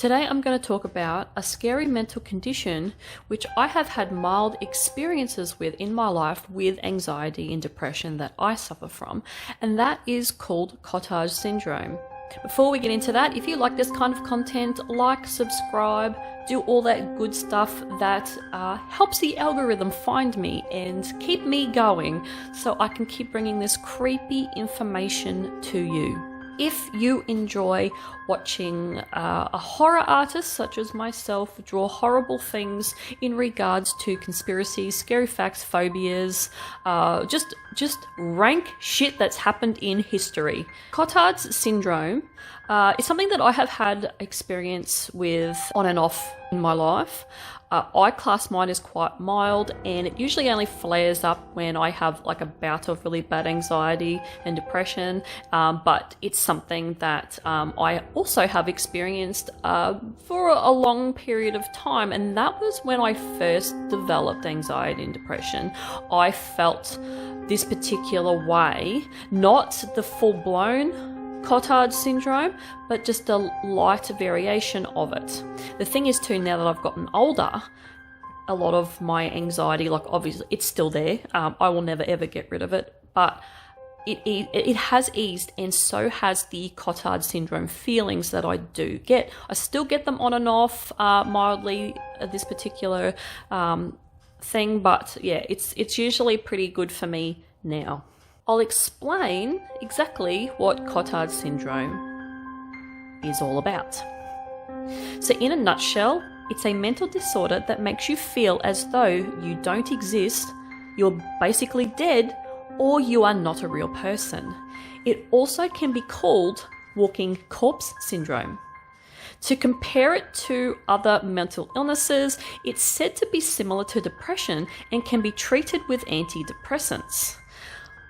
Today I'm going to talk about a scary mental condition which I have had mild experiences with in my life with anxiety and depression that I suffer from, and that is called COTARDS syndrome. Before we get into that, if you like this kind of content, like, subscribe, do all that good stuff that helps the algorithm find me and keep me going so I can keep bringing this creepy information to you. If you enjoy watching a horror artist such as myself draw horrible things in regards to conspiracies, scary facts, phobias, just rank shit that's happened in history. COTARDS syndrome is something that I have had experience with on and off in my life. I class mine as quite mild, and it usually only flares up when I have like a bout of really bad anxiety and depression, but it's something that I also have experienced for a long period of time, and that was when I first developed anxiety and depression. I felt this particular way, not the full-blown COTARDS syndrome, but just a light variation of it. The thing is too, now that I've gotten older, a lot of my anxiety, like obviously it's still there, I will never ever get rid of it, but it has eased, and so has the COTARDS syndrome feelings that I do get. I still get them on and off mildly, this particular thing, but yeah, it's usually pretty good for me now. I'll explain exactly what COTARDS syndrome is all about. So in a nutshell, it's a mental disorder that makes you feel as though you don't exist, you're basically dead, or you are not a real person. It also can be called walking corpse syndrome. To compare it to other mental illnesses, it's said to be similar to depression and can be treated with antidepressants.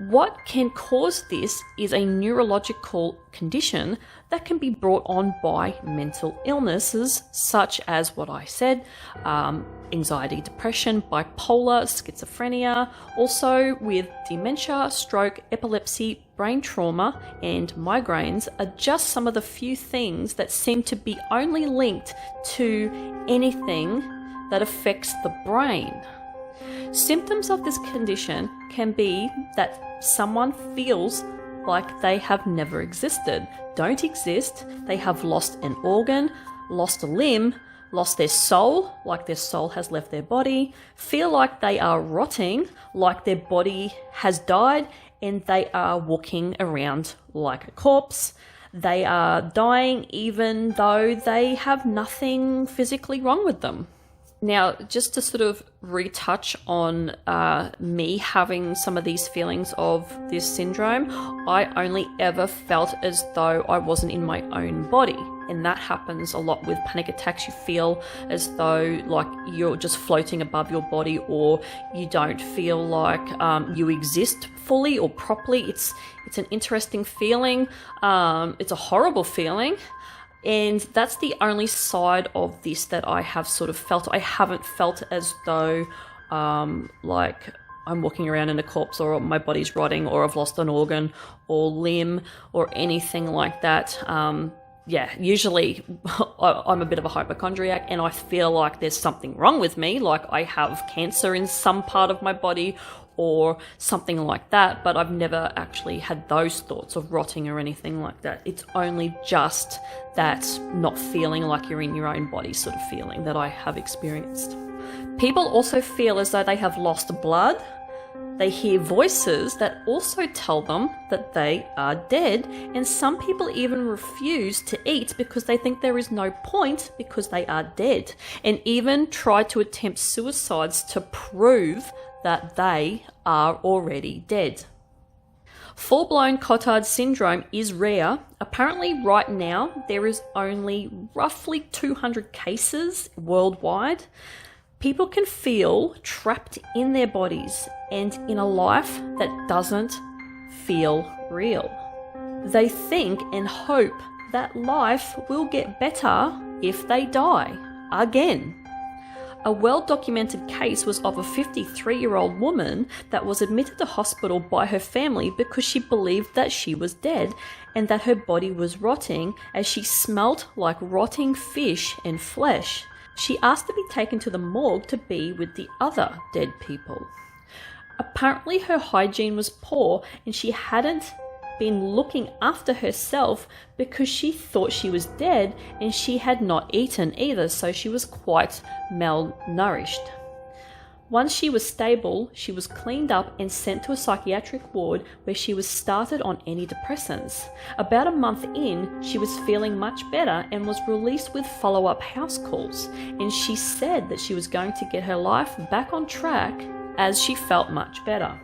What can cause this is a neurological condition that can be brought on by mental illnesses such as what I said, anxiety, depression, bipolar, schizophrenia, also with dementia, stroke, epilepsy, brain trauma, and migraines are just some of the few things that seem to be only linked to anything that affects the brain. Symptoms of this condition can be that someone feels like they have never existed, don't exist, they have lost an organ, lost a limb, lost their soul, like their soul has left their body, feel like they are rotting, like their body has died and they are walking around like a corpse. They are dying even though they have nothing physically wrong with them. Now, just to sort of retouch on me having some of these feelings of this syndrome, I only ever felt as though I wasn't in my own body. And that happens a lot with panic attacks. You feel as though like you're just floating above your body, or you don't feel like you exist fully or properly. It's an interesting feeling. It's a horrible feeling. And that's the only side of this that I have sort of felt. I haven't felt as though like I'm walking around in a corpse, or my body's rotting, or I've lost an organ or limb or anything like that. Yeah, usually I'm a bit of a hypochondriac and I feel like there's something wrong with me, like I have cancer in some part of my body or something like that, but I've never actually had those thoughts of rotting or anything like that. It's only just that not feeling like you're in your own body sort of feeling that I have experienced. People also feel as though they have lost blood. They hear voices that also tell them that they are dead, and some people even refuse to eat because they think there is no point because they are dead, and even try to attempt suicides to prove that they are already dead. Full-blown COTARDS syndrome is rare. Apparently right now there is only roughly 200 cases worldwide. People can feel trapped in their bodies and in a life that doesn't feel real. They think and hope that life will get better if they die again. A well-documented case was of a 53-year-old woman that was admitted to hospital by her family because she believed that she was dead and that her body was rotting as she smelt like rotting fish and flesh. She asked to be taken to the morgue to be with the other dead people. Apparently her hygiene was poor and she hadn't been looking after herself because she thought she was dead and she had not eaten either, so she was quite malnourished. Once she was stable, she was cleaned up and sent to a psychiatric ward where she was started on antidepressants. About a month in, she was feeling much better and was released with follow-up house calls, and she said that she was going to get her life back on track as she felt much better.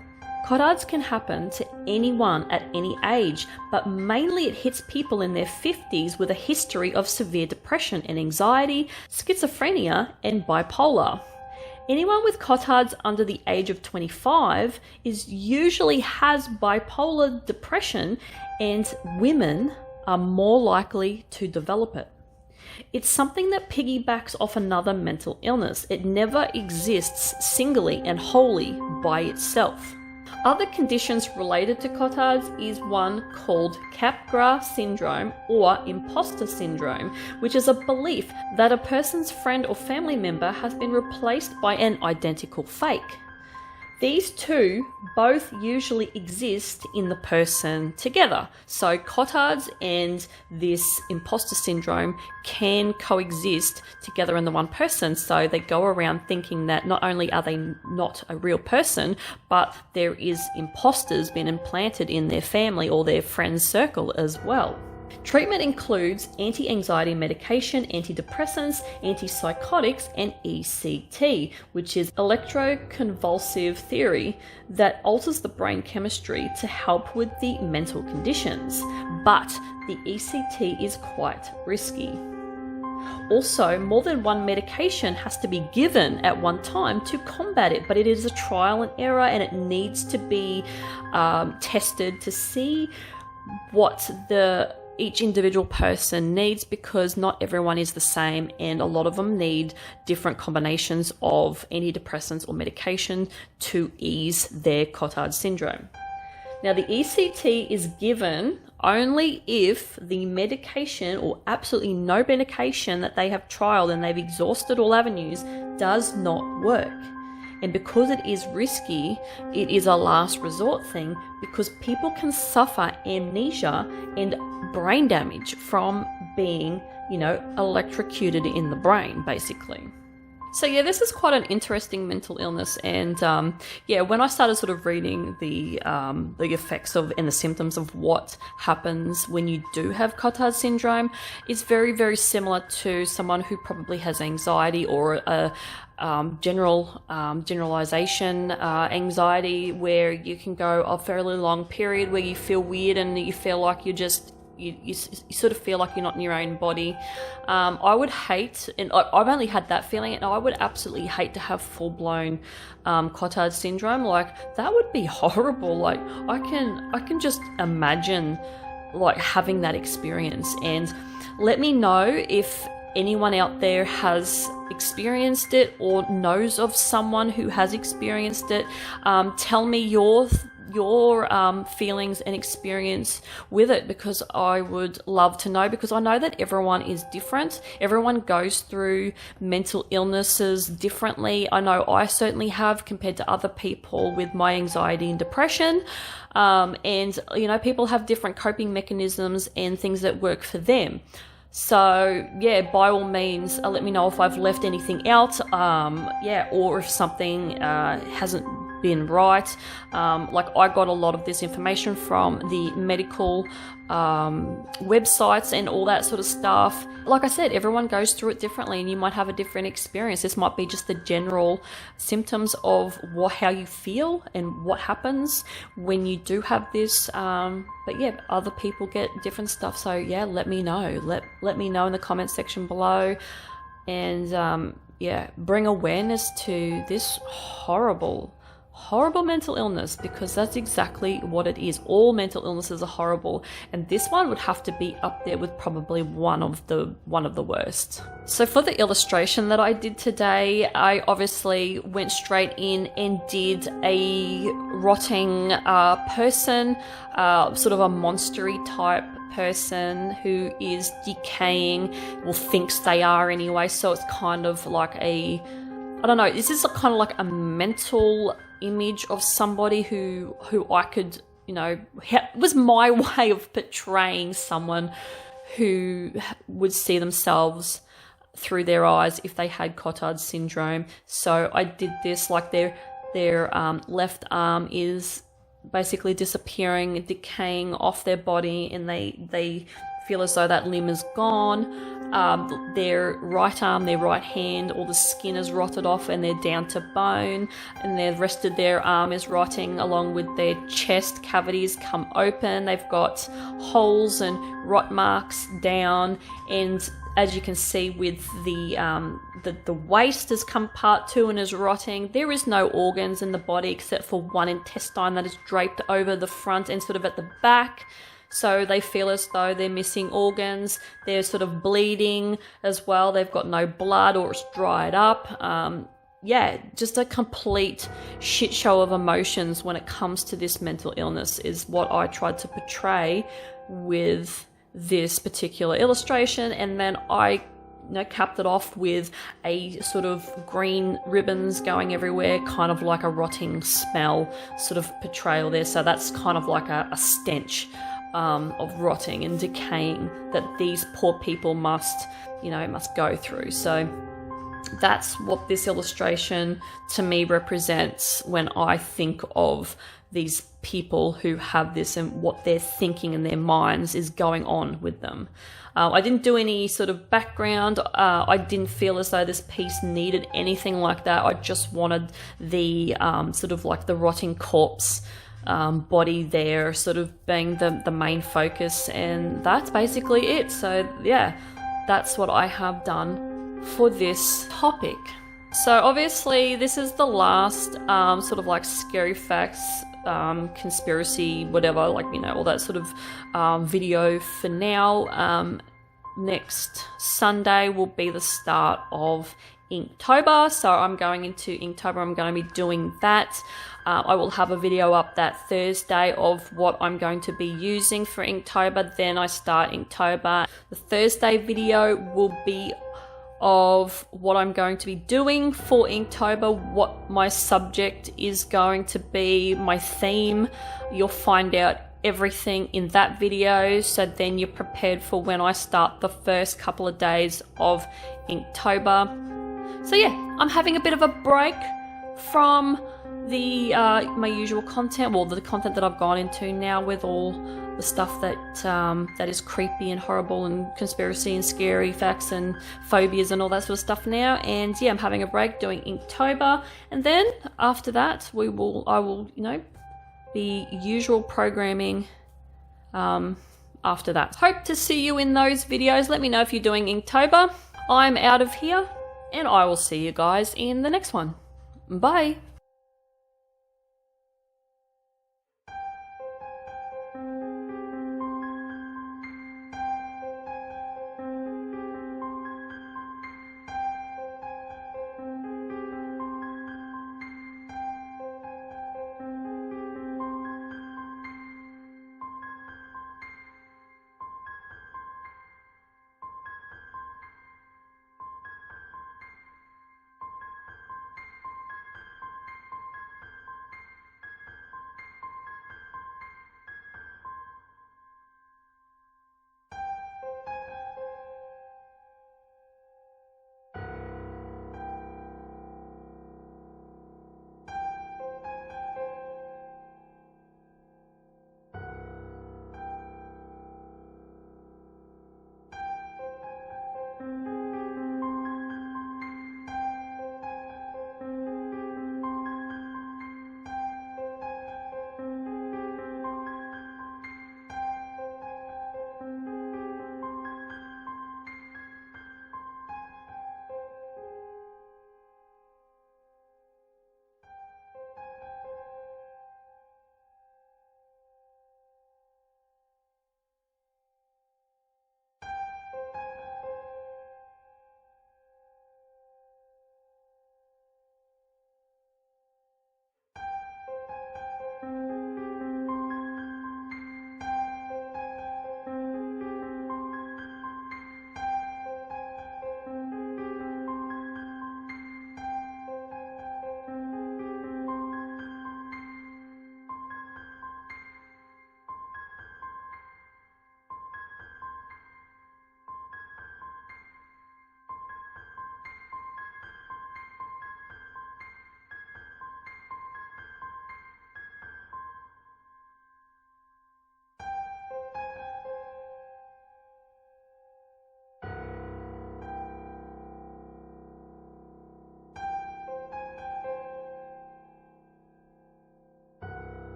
COTARDS can happen to anyone at any age, but mainly it hits people in their 50s with a history of severe depression and anxiety, schizophrenia, and bipolar. Anyone with COTARDS under the age of 25 usually has bipolar depression, and women are more likely to develop it. It's something that piggybacks off another mental illness. It never exists singly and wholly by itself. Other conditions related to COTARDS is one called COTARDS syndrome or imposter syndrome, which is a belief that a person's friend or family member has been replaced by an identical fake. These two both usually exist in the person together. So COTARDS and this imposter syndrome can coexist together in the one person. So they go around thinking that not only are they not a real person, but there is imposters being implanted in their family or their friends' circle as well. Treatment includes anti-anxiety medication, antidepressants, antipsychotics, and ECT, which is electroconvulsive therapy that alters the brain chemistry to help with the mental conditions. But the ECT is quite risky. Also, more than one medication has to be given at one time to combat it, but it is a trial and error and it needs to be tested to see what each individual person needs, because not everyone is the same and a lot of them need different combinations of antidepressants or medication to ease their COTARDS syndrome. Now, the ECT is given only if the medication or absolutely no medication that they have trialed and they've exhausted all avenues does not work. And because it is risky, it is a last resort thing, because people can suffer amnesia and brain damage from being, electrocuted in the brain, basically. So yeah, this is quite an interesting mental illness, and when I started sort of reading the effects of and the symptoms of what happens when you do have COTARDS syndrome, it's very, very similar to someone who probably has anxiety or a generalization anxiety, where you can go a fairly long period where you feel weird and you feel like you sort of feel like you're not in your own body. I would hate, and I've only had that feeling, and I would absolutely hate to have full-blown COTARDS syndrome. Like, that would be horrible. Like, I can just imagine like having that experience. And let me know if anyone out there has experienced it or knows of someone who has experienced it. Tell me your feelings and experience with it, because I would love to know, because I know that everyone is different. Everyone goes through mental illnesses differently. I know I certainly have, compared to other people with my anxiety and depression. And people have different coping mechanisms and things that work for them. So yeah, by all means, let me know if I've left anything out, or if something hasn't been right. Like, I got a lot of this information from the medical websites and all that sort of stuff. Like I said, everyone goes through it differently, and you might have a different experience. This might be just the general symptoms of how you feel and what happens when you do have this. But yeah, other people get different stuff. So yeah, let me know. Let me know in the comment section below, and bring awareness to this horrible horrible mental illness, because that's exactly what it is. All mental illnesses are horrible, and this one would have to be up there with probably one of the worst. So for the illustration that I did today, I obviously went straight in and did a rotting person, sort of a monstery type person who is decaying, or thinks they are anyway. So it's kind of like I don't know, this is kind of like a mental image of somebody who I could, you know, was my way of portraying someone who would see themselves through their eyes if they had COTARDS syndrome. So I did this, like their left arm is basically disappearing, decaying off their body, and they feel as though that limb is gone. Their right arm, their right hand, all the skin is rotted off and they're down to bone, and the rest of their arm is rotting along with their chest cavities come open. They've got holes and rot marks down, and as you can see with the waist has come part 2 and is rotting. There is no organs in the body except for one intestine that is draped over the front and sort of at the back. So they feel as though they're missing organs. They're sort of bleeding as well. They've got no blood, or it's dried up. Yeah, just a complete shit show of emotions when it comes to this mental illness is what I tried to portray with this particular illustration. And then I capped it off with a sort of green ribbons going everywhere, kind of like a rotting smell sort of portrayal there. So that's kind of like a stench of rotting and decaying that these poor people must go through. So that's what this illustration to me represents when I think of these people who have this and what they're thinking in their minds is going on with them. I didn't do any sort of background. I didn't feel as though this piece needed anything like that. I just wanted the sort of like the rotting corpse body there sort of being the main focus, and that's basically it. So yeah, that's what I have done for this topic. So obviously this is the last sort of like scary facts, conspiracy, whatever, like, you know, all that sort of video for now. Next Sunday will be the start of Inktober, so I'm going into Inktober. I'm going to be doing that. I will have a video up that Thursday of what I'm going to be using for Inktober. Then I start Inktober. The Thursday video will be of what I'm going to be doing for Inktober, what my subject is going to be, my theme. You'll find out everything in that video, so then you're prepared for when I start the first couple of days of Inktober. So yeah, I'm having a bit of a break from the my usual content, well, the content that I've gone into now with all the stuff that that is creepy and horrible and conspiracy and scary facts and phobias and all that sort of stuff now. And yeah, I'm having a break doing Inktober, and then after that I will be usual programming after that. Hope to see you in those videos. Let me know if you're doing Inktober. I'm out of here, and I will see you guys in the next one. Bye.